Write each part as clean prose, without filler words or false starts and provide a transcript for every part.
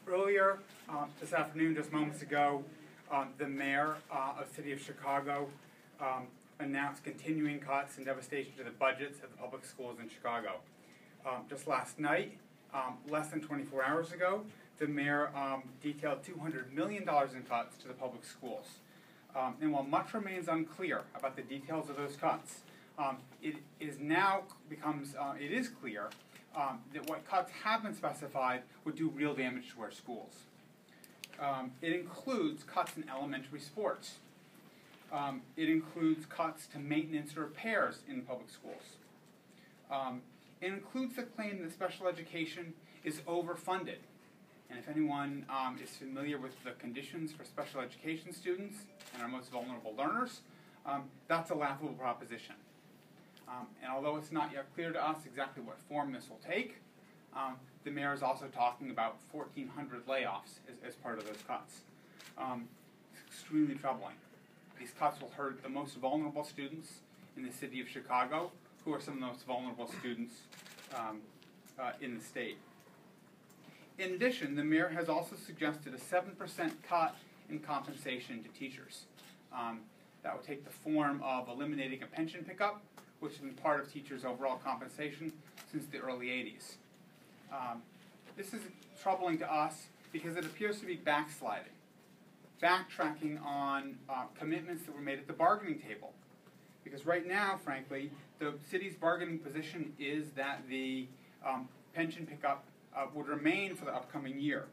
Earlier this afternoon, just moments ago, the mayor of the city of Chicago announced continuing cuts and devastation to the budgets of the public schools in Chicago. Just last night, less than 24 hours ago, the mayor detailed $200 million in cuts to the public schools. And while much remains unclear about the details of those cuts, it is clear that what cuts have been specified would do real damage to our schools. It includes cuts in elementary sports. It includes cuts to maintenance and repairs in public schools. It includes the claim that special education is overfunded. And if anyone is familiar with the conditions for special education students and our most vulnerable learners, that's a laughable proposition. And although it's not yet clear to us exactly what form this will take, the mayor is also talking about 1,400 layoffs as part of those cuts. It's extremely troubling. These cuts will hurt the most vulnerable students in the city of Chicago, who are some of the most vulnerable students in the state. In addition, the mayor has also suggested a 7% cut in compensation to teachers. That would take the form of eliminating a pension pickup, which has been part of teachers' overall compensation since the early 80s. This is troubling to us because it appears to be backsliding, backtracking on commitments that were made at the bargaining table. Because right now, frankly, the city's bargaining position is that the pension pickup would remain for the upcoming year.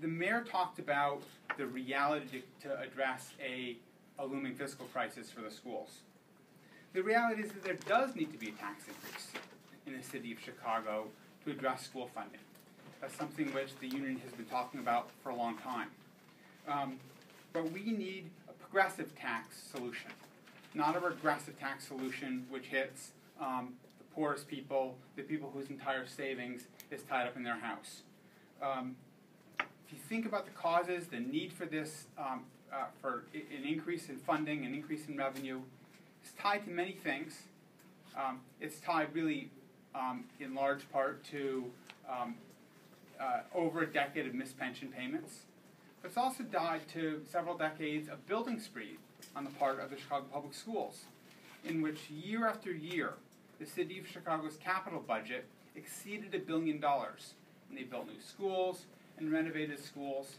The mayor talked about the reality to address a looming fiscal crisis for the schools. The reality is that there does need to be a tax increase in the city of Chicago to address school funding. That's something which the union has been talking about for a long time. But we need a progressive tax solution, not a regressive tax solution which hits the poorest people, the people whose entire savings is tied up in their house. If you think about the causes, the need for this, for an increase in funding, an increase in revenue, it's tied to many things. It's tied really, in large part, to over a decade of missed pension payments. But it's also tied to several decades of building spree on the part of the Chicago Public Schools, in which year after year, the city of Chicago's capital budget exceeded $1 billion. And they built new schools and renovated schools.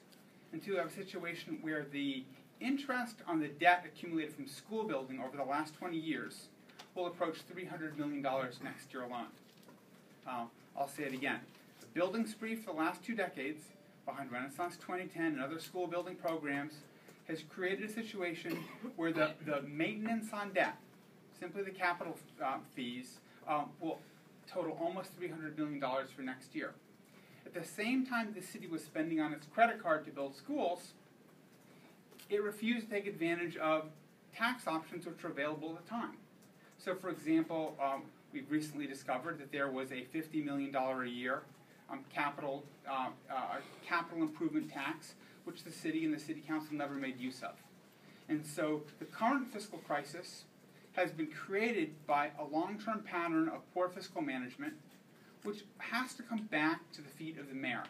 And to have a situation where the interest on the debt accumulated from school building over the last 20 years will approach $300 million next year alone. I'll say it again. The building spree for the last 2 decades, behind Renaissance 2010 and other school building programs, has created a situation where the maintenance on debt, simply the capital fees, will total almost $300 million for next year. At the same time the city was spending on its credit card to build schools, it refused to take advantage of tax options which were available at the time. So, for example, we've recently discovered that there was a $50 million a year capital improvement tax, which the city and the city council never made use of. And so the current fiscal crisis has been created by a long-term pattern of poor fiscal management, which has to come back to the feet of the mayor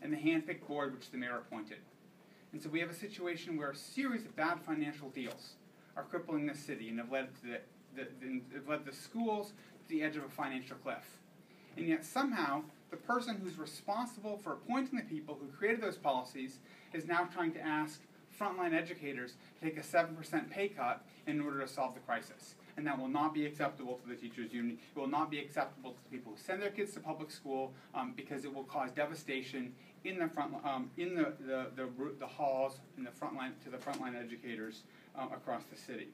and the hand-picked board which the mayor appointed. And so we have a situation where a series of bad financial deals are crippling the city and have led the schools to the edge of a financial cliff. And yet somehow the person who's responsible for appointing the people who created those policies is now trying to ask frontline educators to take a 7% pay cut in order to solve the crisis. And that will not be acceptable to the teachers union. It will not be acceptable to the people who send their kids to public school because it will cause devastation in the front, in the halls, in the frontline, to the frontline educators across the city.